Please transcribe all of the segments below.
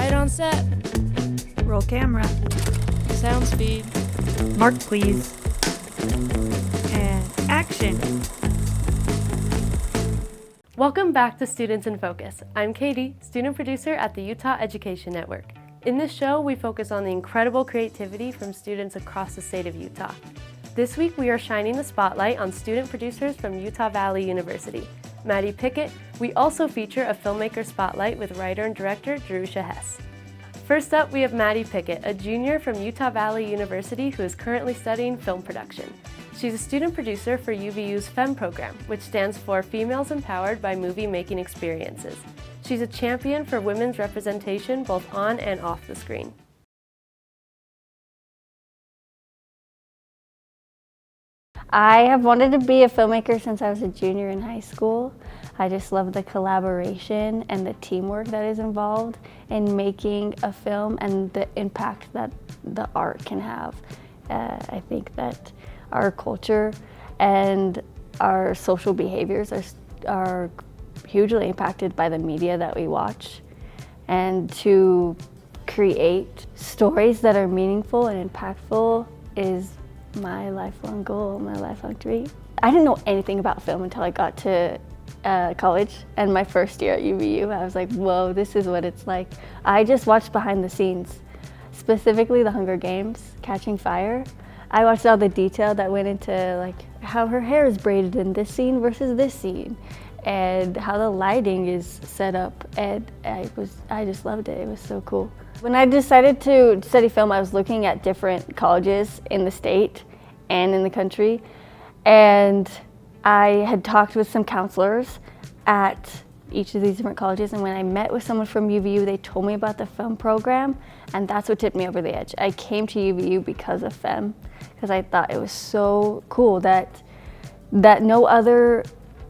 Quiet on set. Roll camera. Sound speed. Mark, please. And action. Welcome back to Students in Focus. I'm Katie, student producer at the Utah Education Network. In this show, we focus on the incredible creativity from students across the state of Utah. This week, we are shining the spotlight on student producers from Utah Valley University. Maddie Pickett. We also feature a filmmaker spotlight with writer and director Jerusha Hess. First up, we have Maddie Pickett, a junior from Utah Valley University who is currently studying film production. She's a student producer for UVU's FEM program, which stands for Females Empowered by Movie Making Experiences. She's a champion for women's representation both on and off the screen. I have wanted to be a filmmaker since I was a junior in high school. I just love the collaboration and the teamwork that is involved in making a film and the impact that the art can have. I think that our culture and our social behaviors are hugely impacted by the media that we watch. And to create stories that are meaningful and impactful is my lifelong goal, my lifelong dream. I didn't know anything about film until I got to college and my first year at UVU. I was like, whoa, this is what it's like. I just watched behind the scenes, specifically the Hunger Games, Catching Fire. I watched all the detail that went into like how her hair is braided in this scene versus this scene and how the lighting is set up, and I just loved it. It was so cool. When I decided to study film, I was looking at different colleges in the state and in the country, and I had talked with some counselors at each of these different colleges, and when I met with someone from UVU, they told me about the FEM program, and that's what tipped me over the edge. I came to UVU because of FEM, because I thought it was so cool that no other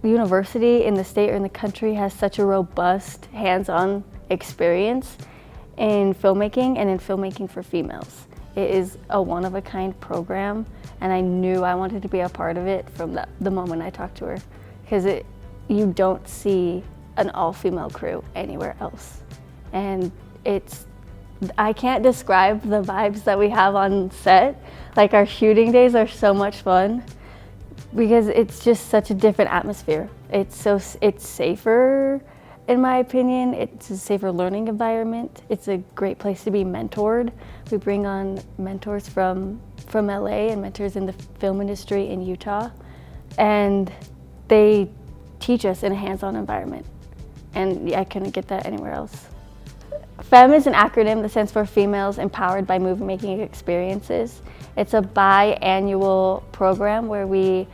university in the state or in the country has such a robust hands-on experience in filmmaking and in filmmaking for females. It is a one-of-a-kind program, and I knew I wanted to be a part of it from the moment I talked to her, because you don't see an all-female crew anywhere else. And I can't describe the vibes that we have on set. Like, our shooting days are so much fun because it's just such a different atmosphere. It's safer, in my opinion. It's a safer learning environment. It's a great place to be mentored. We bring on mentors from LA and mentors in the film industry in Utah, and they teach us in a hands-on environment. And I couldn't get that anywhere else. FEM is an acronym that stands for Females Empowered by Movie Making Experiences. It's a biannual program where we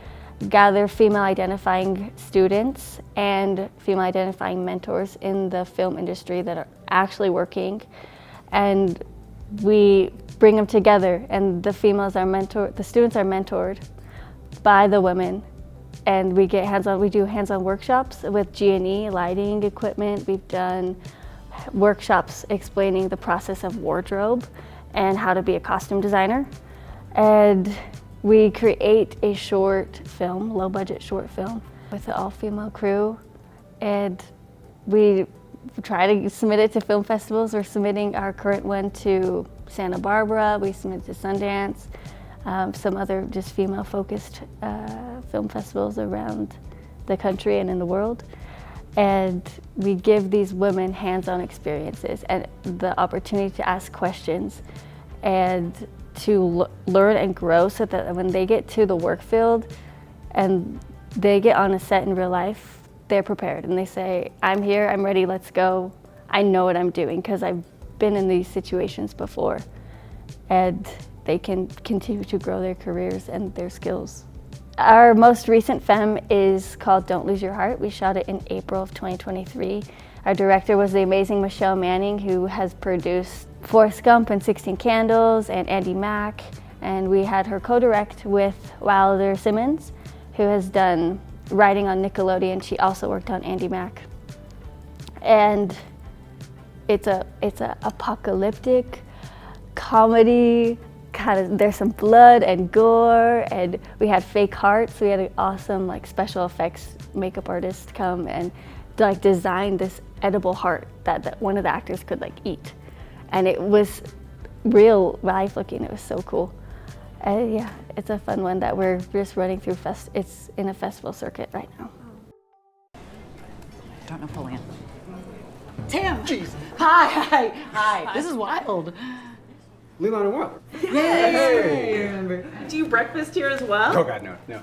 gather female identifying students and female identifying mentors in the film industry that are actually working, and we bring them together, and the students are mentored by the women, and we do hands-on workshops with G&E, lighting, equipment. We've done workshops explaining the process of wardrobe and how to be a costume designer. And we create a short film, low-budget short film, with an all-female crew, and we try to submit it to film festivals. We're submitting our current one to Santa Barbara. We submitted to Sundance, some other just female-focused film festivals around the country and in the world. And we give these women hands-on experiences and the opportunity to ask questions and to learn and grow, so that when they get to the work field and they get on a set in real life, they're prepared and they say, I'm here, I'm ready, let's go. I know what I'm doing because I've been in these situations before. And they can continue to grow their careers and their skills. Our most recent FEM is called Don't Lose Your Heart. We shot it in April of 2023. Our director was the amazing Michelle Manning, who has produced Forrest Gump and 16 Candles and Andy Mack. And we had her co-direct with Wilder Simmons, who has done writing on Nickelodeon. She also worked on Andy Mack. And it's a apocalyptic comedy. There's some blood and gore, and we had fake hearts. We had an awesome special effects makeup artist come and design this edible heart that one of the actors could eat. and it was real life looking. It was so cool. Yeah, it's a fun one that we're just running through. It's in a festival circuit right now. Don't Napoleon. Tim! Jeez. Hi. This is wild. Leland and Wilder. Hey. Do you breakfast here as well? Oh God, no. They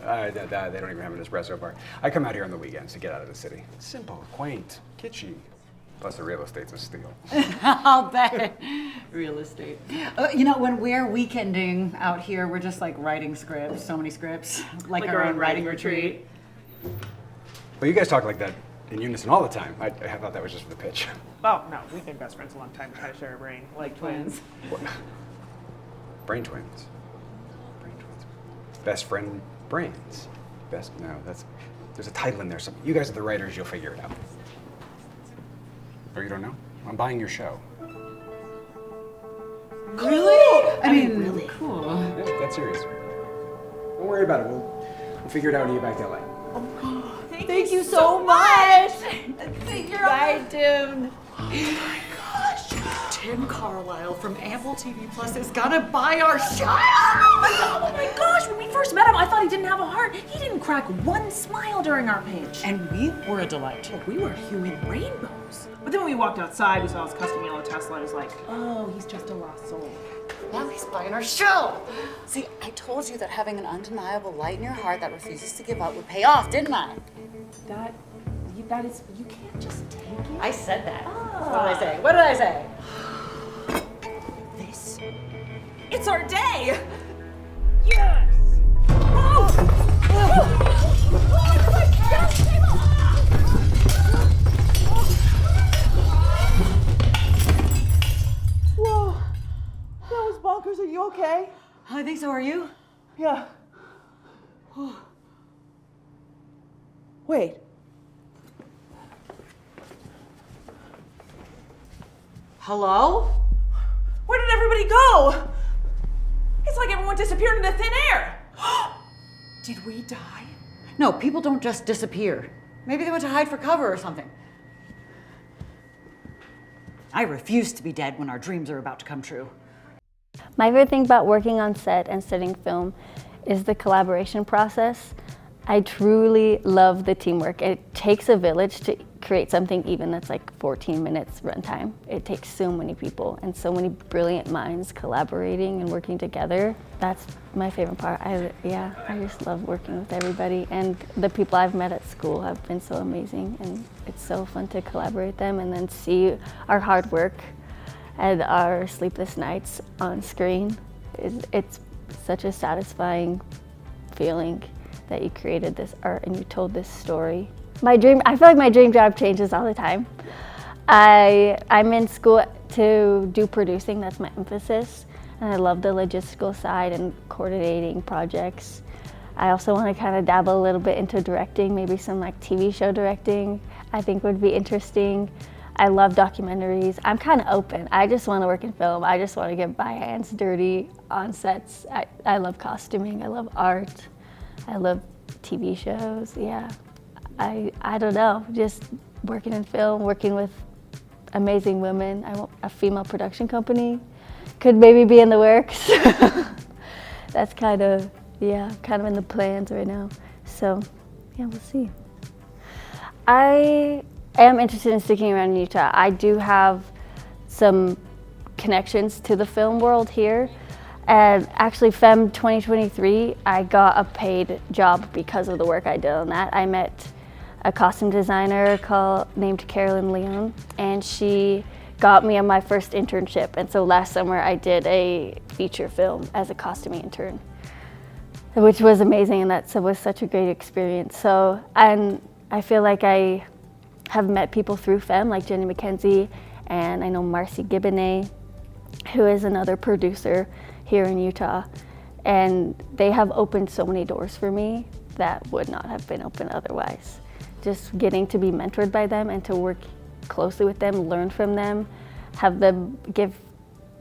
don't even have an espresso bar. I come out here on the weekends to get out of the city. Simple, quaint, kitschy. Plus the real estate's a steal. I'll bet. Real estate. You know, when we're weekending out here, we're just like writing scripts, so many scripts. Like our own writing retreat. Well, you guys talk like that in unison all the time. I thought that was just for the pitch. Oh, no, we've been best friends a long time, trying to share a brain, like twins. What? Brain twins. Brain twins. Best friend brains. There's a title in there. You guys are the writers, you'll figure it out. Or you don't know? I'm buying your show. Really? I mean, really cool. Yeah, that's serious. Don't worry about it. We'll figure it out when you get back to LA. Thank you so much. Bye, Tim. Oh my gosh. Tim Carlisle from Apple TV Plus is gonna buy our show. Oh my gosh, when we first met him, I thought he didn't have a heart. He didn't crack one smile during our pitch. And we were a delight. We were human rainbows. But then when we walked outside, we saw his custom yellow Tesla. I was like, oh, he's just a lost soul. Now he's buying our show. See, I told you that having an undeniable light in your heart that refuses to give up would pay off, didn't I? That is, you can't just take it. I said that. What did I say? This, it's our day. Yes! Whoa, that was bonkers. Are you okay? I think so. Are you? Yeah. Wait. Hello? Where did everybody go? It's like everyone disappeared into thin air. Did we die? No, people don't just disappear. Maybe they went to hide for cover or something. I refuse to be dead when our dreams are about to come true. My favorite thing about working on set and studying film is the collaboration process. I truly love the teamwork. It takes a village to create something even that's like 14 minutes runtime. It takes so many people and so many brilliant minds collaborating and working together. That's my favorite part. I just love working with everybody, and the people I've met at school have been so amazing, and it's so fun to collaborate with them and then see our hard work and our sleepless nights on screen. It's such a satisfying feeling that you created this art and you told this story. I feel like my dream job changes all the time. I'm in school to do producing, that's my emphasis. And I love the logistical side and coordinating projects. I also want to kind of dabble a little bit into directing, maybe some like TV show directing I think would be interesting. I love documentaries. I'm kind of open. I just want to work in film. I just want to get my hands dirty on sets. I love costuming, I love art. I love TV shows, yeah. I don't know, just working in film, working with amazing women. I want a female production company. Could maybe be in the works. That's kind of in the plans right now. So, yeah, we'll see. I am interested in sticking around in Utah. I do have some connections to the film world here. And actually, FEM 2023, I got a paid job because of the work I did on that. I met a costume designer named Carolyn Leon, and she got me on my first internship. And so last summer, I did a feature film as a costuming intern, which was amazing, and that was such a great experience. So, and I feel like I have met people through FEM, like Jenny McKenzie, and I know Marcy Gibbonet, who is another producer here in Utah, and they have opened so many doors for me that would not have been open otherwise. Just getting to be mentored by them and to work closely with them, learn from them, have them give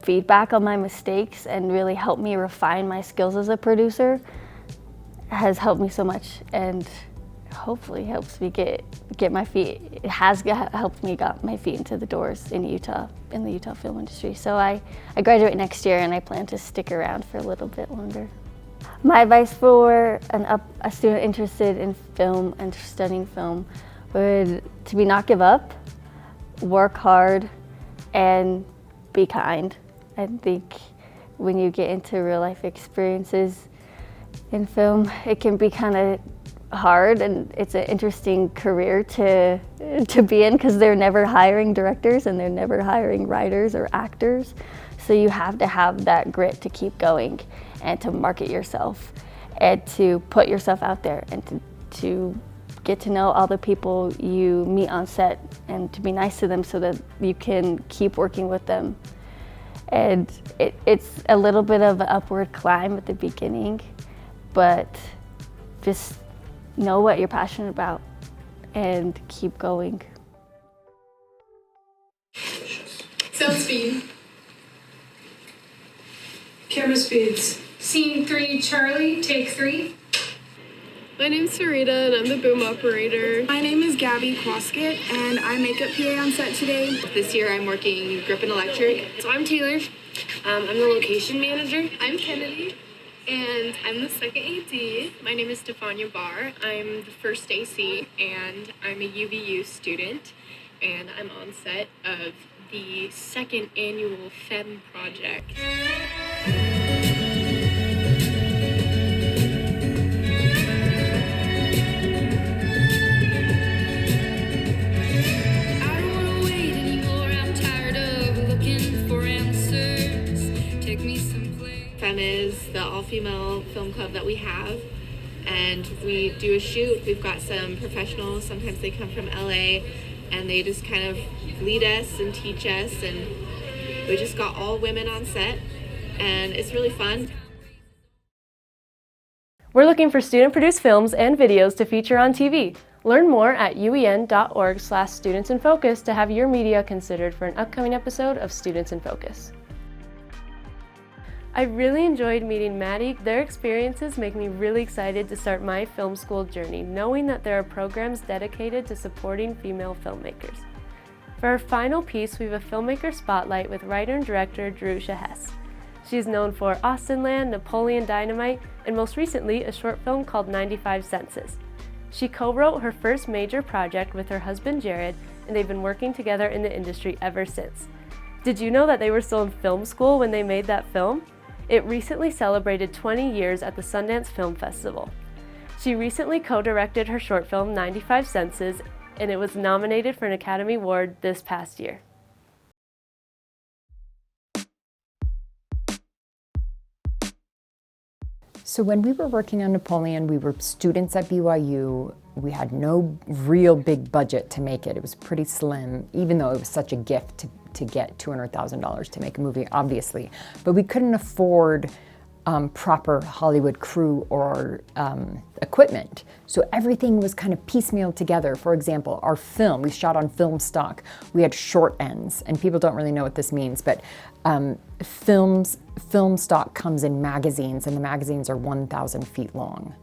feedback on my mistakes and really help me refine my skills as a producer has helped me so much, and hopefully helps me get my feet, it has helped me got my feet into the doors in Utah, in the Utah film industry. So I graduate next year and I plan to stick around for a little bit longer. My advice for a student interested in film and studying film would to be not give up, work hard, and be kind. I think when you get into real life experiences in film, it can be kind of hard, and it's an interesting career to be in because they're never hiring directors and they're never hiring writers or actors. So you have to have that grit to keep going and to market yourself and to put yourself out there and to get to know all the people you meet on set and to be nice to them so that you can keep working with them. And it's a little bit of an upward climb at the beginning, but just know what you're passionate about and keep going. Sound speed. Camera speeds. Scene 3, Charlie, take 3. My name's Sarita and I'm the boom operator. My name is Gabby Quaskett and I'm makeup PA on set today. This year I'm working Grip and Electric. So I'm Taylor. I'm the location manager. I'm Kennedy. And I'm the second AD. My name is Stefania Barr. I'm the first AC, and I'm a UVU student. And I'm on set of the second annual FEM project. I don't wanna wait anymore. I'm tired of looking for answers. Take me someplace. FEM is the all-female film club that we have, and we do a shoot. We've got some professionals, sometimes they come from LA, and they just kind of lead us and teach us, and we just got all women on set, and it's really fun. We're looking for student-produced films and videos to feature on TV. Learn more at uen.org/studentsinfocus to have your media considered for an upcoming episode of Students in Focus. I really enjoyed meeting Maddie. Their experiences make me really excited to start my film school journey, knowing that there are programs dedicated to supporting female filmmakers. For our final piece, we have a filmmaker spotlight with writer and director Jerusha Hess. She is known for Austenland, Napoleon Dynamite, and most recently a short film called 95 Senses. She co-wrote her first major project with her husband Jared, and they've been working together in the industry ever since. Did you know that they were still in film school when they made that film? It recently celebrated 20 years at the Sundance Film Festival. She recently co-directed her short film 95 Senses, and it was nominated for an Academy Award this past year. So when we were working on Napoleon, we were students at BYU. We had no real big budget to make it. It was pretty slim, even though it was such a gift to get $200,000 to make a movie, obviously. But we couldn't afford proper Hollywood crew or equipment. So everything was kind of piecemeal together. For example, our film, we shot on film stock. We had short ends, and people don't really know what this means, but film stock comes in magazines, and the magazines are 1,000 feet long.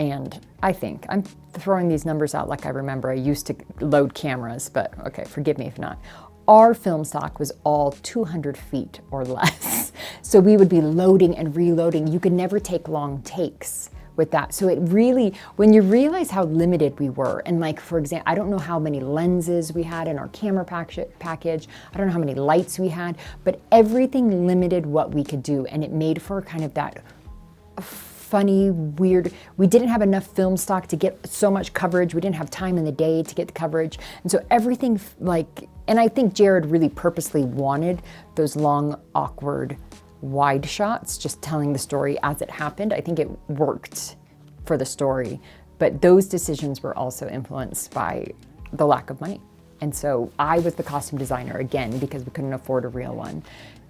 And I'm throwing these numbers out like I remember I used to load cameras, but okay, forgive me if not. Our film stock was all 200 feet or less. So we would be loading and reloading. You could never take long takes with that. So it really, when you realize how limited we were, and like, for example, I don't know how many lenses we had in our camera package, I don't know how many lights we had, but everything limited what we could do, and it made for kind of that funny, weird, we didn't have enough film stock to get so much coverage, we didn't have time in the day to get the coverage, and so everything and I think Jared really purposely wanted those long, awkward, wide shots, just telling the story as it happened. I think it worked for the story, but those decisions were also influenced by the lack of money. And so I was the costume designer again, because we couldn't afford a real one.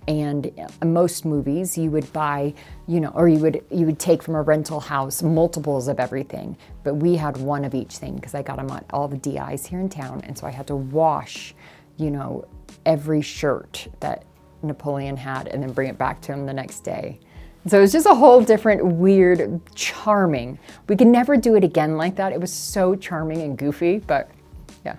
And in most movies you would buy, or you would take from a rental house multiples of everything, but we had one of each thing because I got them at all the DIs here in town, and so I had to wash, every shirt that Napoleon had and then bring it back to him the next day. So it was just a whole different, weird, charming. We could never do it again like that. It was so charming and goofy, but yeah.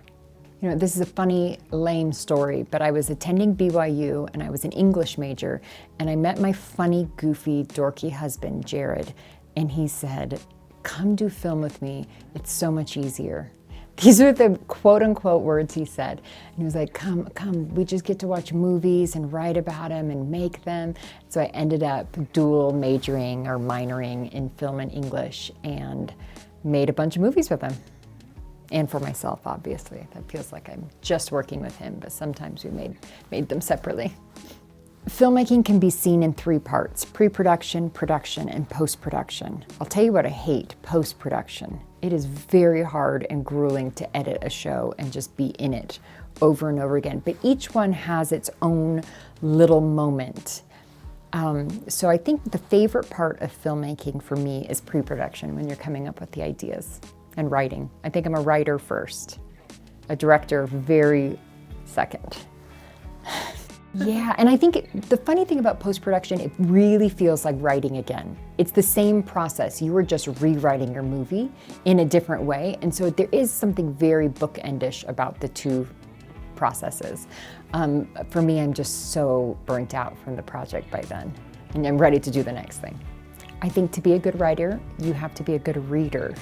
You know, this is a funny, lame story, but I was attending BYU and I was an English major and I met my funny, goofy, dorky husband, Jared, and he said, "Come do film with me. It's so much easier." These are the quote unquote words he said. And he was like, come, we just get to watch movies and write about them and make them. So I ended up dual majoring or minoring in film and English and made a bunch of movies with him. And for myself, obviously. That feels like I'm just working with him, but sometimes we made them separately. Filmmaking can be seen in 3 parts: pre-production, production, and post-production. I'll tell you what I hate: post-production. It is very hard and grueling to edit a show and just be in it over and over again, but each one has its own little moment. So I think the favorite part of filmmaking for me is pre-production, when you're coming up with the ideas, and writing. I think I'm a writer first, a director very second. Yeah, and I think the funny thing about post-production, it really feels like writing again. It's the same process. You were just rewriting your movie in a different way, and so there is something very bookendish about the 2 processes. For me, I'm just so burnt out from the project by then, and I'm ready to do the next thing. I think to be a good writer, you have to be a good reader.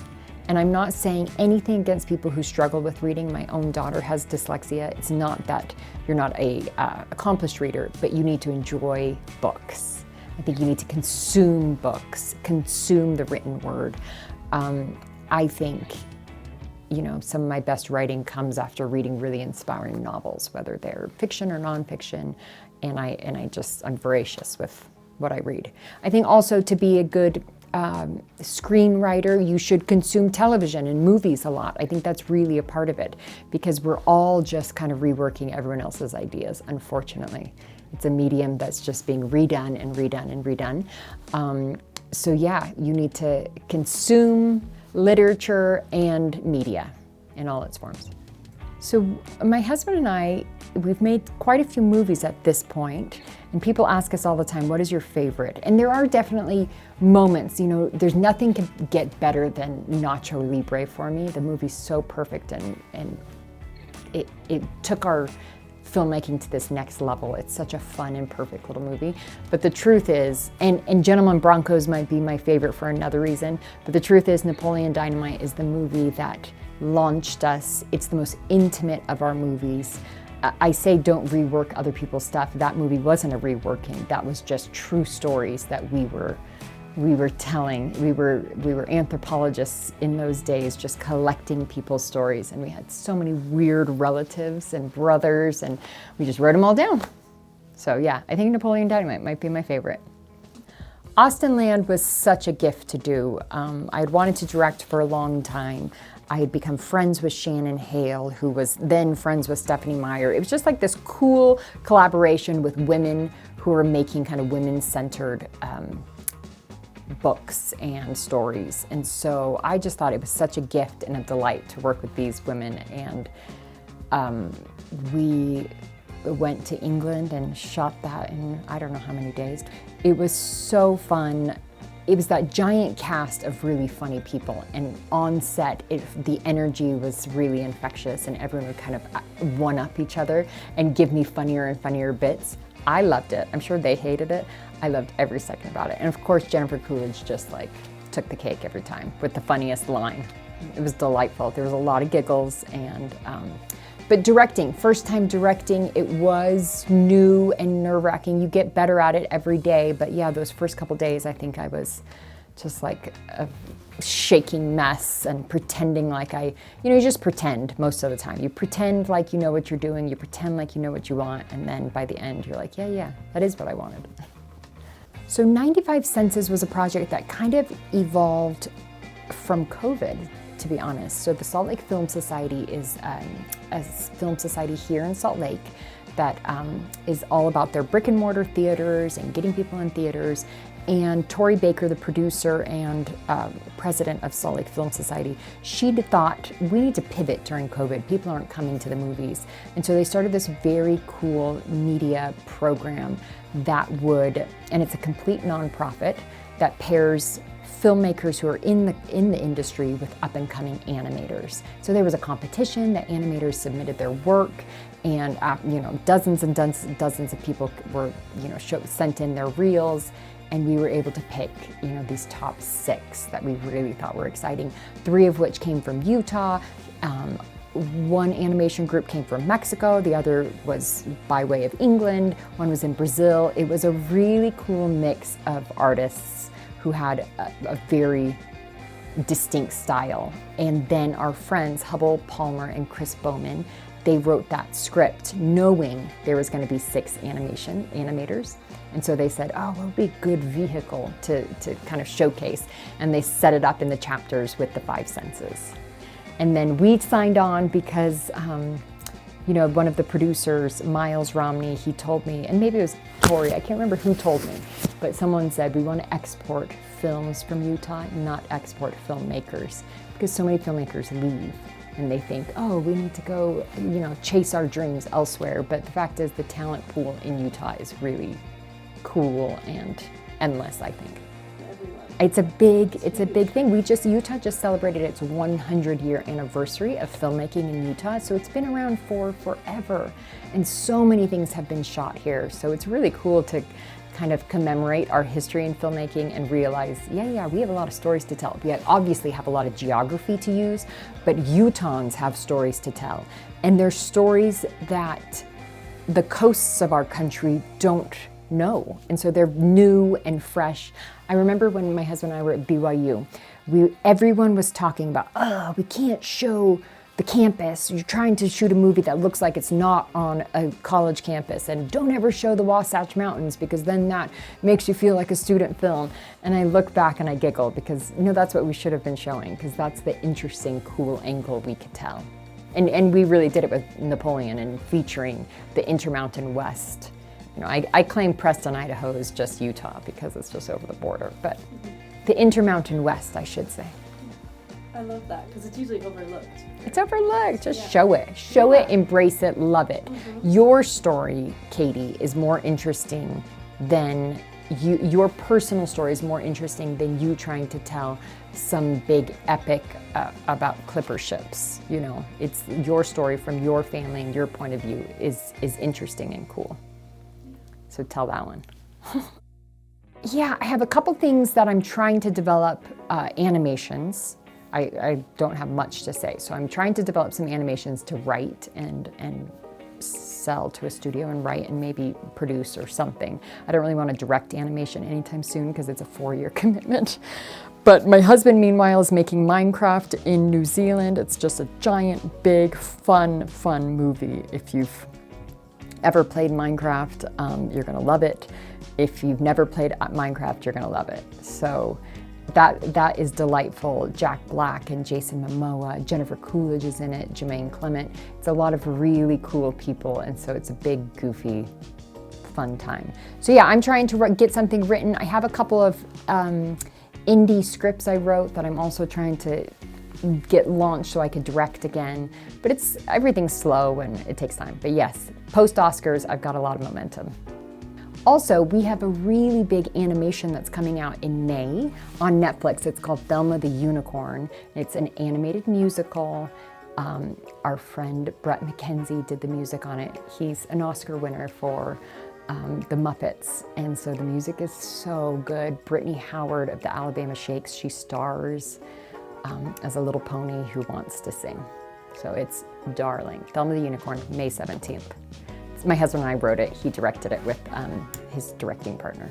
And I'm not saying anything against people who struggle with reading. My own daughter has dyslexia. It's not that you're not a accomplished reader, but you need to enjoy books. I think you need to consume books, consume the written word. I think, you know, some of my best writing comes after reading really inspiring novels, whether they're fiction or nonfiction, and I'm voracious with what I read. I think also to be a good screenwriter, you should consume television and movies a lot. I think that's really a part of it, because we're all just kind of reworking everyone else's ideas, unfortunately. It's a medium that's just being redone and redone and redone. So yeah, you need to consume literature and media in all its forms. So my husband and I, we've made quite a few movies at this point, and people ask us all the time, what is your favorite? And there are definitely moments, you know, there's nothing can get better than Nacho Libre for me. The movie's so perfect, and it took our filmmaking to this next level. It's such a fun and perfect little movie. But the truth is, and Gentlemen Broncos might be my favorite for another reason, but the truth is Napoleon Dynamite is the movie that launched us. It's the most intimate of our movies. I say don't rework other people's stuff. That movie wasn't a reworking. That was just true stories that we were telling. We were anthropologists in those days, just collecting people's stories, and we had so many weird relatives and brothers, and we just wrote them all down. So yeah, I think Napoleon Dynamite might be my favorite. Austenland was such a gift to do. I had wanted to direct for a long time. I had become friends with Shannon Hale, who was then friends with Stephanie Meyer. It was just like this cool collaboration with women who were making kind of women-centered books and stories. And so I just thought it was such a gift and a delight to work with these women. And we went to England and shot that in I don't know how many days. It was so fun. It was that giant cast of really funny people, and on set, the energy was really infectious, and everyone would kind of one-up each other and give me funnier and funnier bits. I loved it. I'm sure they hated it. I loved every second about it. And of course, Jennifer Coolidge just like took the cake every time with the funniest line. It was delightful. There was a lot of giggles, and but directing, first time directing, it was new and nerve-wracking. You get better at it every day, but yeah, those first couple days, I think I was just like a shaking mess and pretending like you just pretend most of the time. You pretend like you know what you're doing, you pretend like you know what you want, and then by the end, you're like, yeah, that is what I wanted. So 95 Senses was a project that kind of evolved from COVID, to be honest. So the Salt Lake Film Society is a film society here in Salt Lake that is all about their brick and mortar theaters and getting people in theaters. And Tori Baker, the producer and president of Salt Lake Film Society, she'd thought, we need to pivot during COVID. People aren't coming to the movies. And so they started this very cool media program that would, and it's a complete nonprofit, that pairs filmmakers who are in the industry with up-and-coming animators. So there was a competition that animators submitted their work, and dozens and dozens of people were sent in their reels, and we were able to pick these top 6 that we really thought were exciting. 3 of which came from Utah. One animation group came from Mexico, the other was by way of England, one was in Brazil. It was a really cool mix of artists who had a very distinct style. And then our friends, Hubble Palmer and Chris Bowman, they wrote that script knowing there was going to be 6 animators. And so they said, oh, well, it'll be a good vehicle to kind of showcase. And they set it up in the chapters with the 5 senses. And then we signed on because, one of the producers, Miles Romney, he told me, and maybe it was Tori, I can't remember who told me, but someone said we want to export films from Utah, not export filmmakers, because so many filmmakers leave and they think, oh, we need to go, chase our dreams elsewhere. But the fact is the talent pool in Utah is really cool and endless, I think. It's a big thing. Utah just celebrated its 100-year anniversary of filmmaking in Utah, so it's been around for forever. And so many things have been shot here, so it's really cool to kind of commemorate our history in filmmaking and realize, yeah, we have a lot of stories to tell. We obviously have a lot of geography to use, but Utahns have stories to tell. And they're stories that the coasts of our country don't know. And so they're new and fresh. I remember when my husband and I were at BYU, everyone was talking about, oh, we can't show the campus. You're trying to shoot a movie that looks like it's not on a college campus, and don't ever show the Wasatch Mountains because then that makes you feel like a student film. And I look back and I giggle because that's what we should have been showing, because that's the interesting, cool angle we could tell. And we really did it with Napoleon and featuring the Intermountain West. I claim Preston, Idaho is just Utah because it's just over the border, but the Intermountain West, I should say. I love that because it's usually overlooked. It's overlooked. Just show it. Show it, embrace it, love it. Your story, Katie, is more interesting than your personal story is more interesting than you trying to tell some big epic about clipper ships. It's your story from your family and your point of view is interesting and cool. So tell that one. Yeah, I have a couple things that I'm trying to develop, animations. I don't have much to say, so I'm trying to develop some animations to write and sell to a studio and write and maybe produce or something. I don't really want to direct animation anytime soon because it's a 4-year commitment. But my husband, meanwhile, is making Minecraft in New Zealand. It's just a giant, big, fun movie. If you've ever played Minecraft, you're gonna love it. If you've never played Minecraft, you're gonna love it. So that is delightful. Jack Black and Jason Momoa, Jennifer Coolidge is in it, Jermaine Clement. It's a lot of really cool people, and so it's a big, goofy, fun time. So yeah, I'm trying to get something written. I have a couple of indie scripts I wrote that I'm also trying to get launched so I could direct again. But everything's slow and it takes time. But yes, post-Oscars, I've got a lot of momentum. Also, we have a really big animation that's coming out in May on Netflix. It's called Thelma the Unicorn. It's an animated musical. Our friend Brett McKenzie did the music on it. He's an Oscar winner for The Muppets, and so the music is so good. Brittany Howard of the Alabama Shakes, she stars as a little pony who wants to sing. So it's darling. Thelma the Unicorn, May 17th. My husband and I wrote it. He directed it with his directing partner.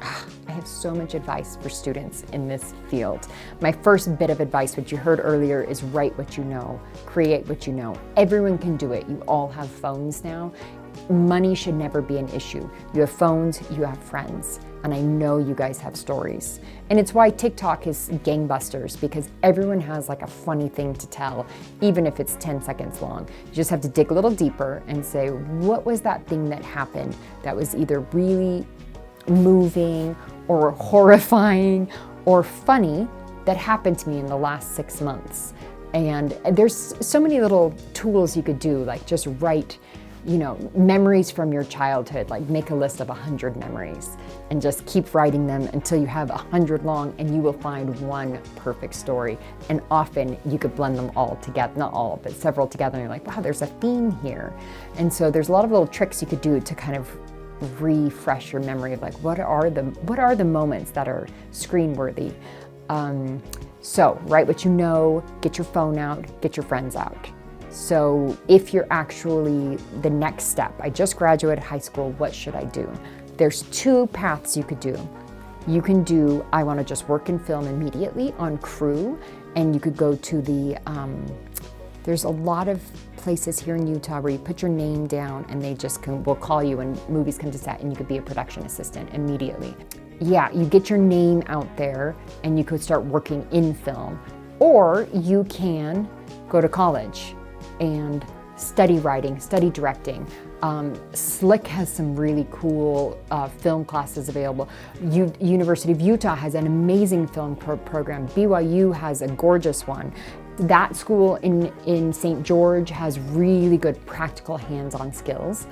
I have so much advice for students in this field. My first bit of advice, which you heard earlier, is write what you know, create what you know. Everyone can do it. You all have phones now. Money should never be an issue. You have phones, you have friends, and I know you guys have stories. And it's why TikTok is gangbusters, because everyone has like a funny thing to tell, even if it's 10 seconds long. You just have to dig a little deeper and say, what was that thing that happened that was either really moving or horrifying or funny that happened to me in the last 6 months. And there's so many little tools you could do, like just write, memories from your childhood, like make a list of 100 memories and just keep writing them until you have 100 long, and you will find one perfect story. And often you could blend them all together, not all, but several together, and you're like, wow, there's a theme here. And so there's a lot of little tricks you could do to kind of refresh your memory of like, what are the moments that are screen worthy. So write what you know, get your phone out, get your friends out. So if you're actually the next step, I just graduated high school, what should I do? There's 2 paths you could do. You can do, I want to just work in film immediately on crew, and you could go to there's a lot of places here in Utah where you put your name down and they just will call you when movies come to set, and you could be a production assistant immediately. Yeah, you get your name out there and you could start working in film. Or you can go to college and study writing, study directing. Slick has some really cool film classes available. University of Utah has an amazing film program. BYU has a gorgeous one. That school in St. George has really good practical hands-on skills.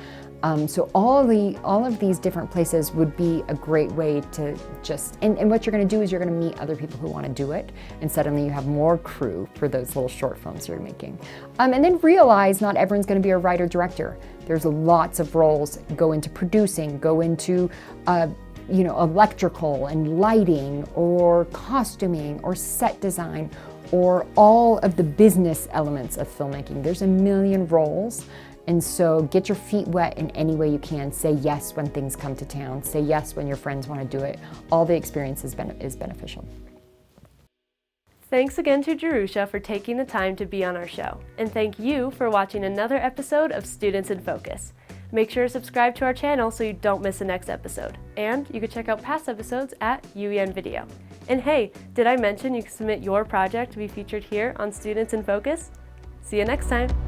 So all of these different places would be a great way to just, and what you're gonna do is you're gonna meet other people who wanna do it, and suddenly you have more crew for those little short films you're making. And then realize not everyone's gonna be a writer-director. There's lots of roles go into producing, go into electrical and lighting, or costuming, or set design, or all of the business elements of filmmaking. There's a million roles. And so get your feet wet in any way you can. Say yes when things come to town. Say yes when your friends want to do it. All the experience is beneficial. Thanks again to Jerusha for taking the time to be on our show. And thank you for watching another episode of Students in Focus. Make sure to subscribe to our channel so you don't miss the next episode. And you can check out past episodes at UEN Video. And hey, did I mention you can submit your project to be featured here on Students in Focus? See you next time.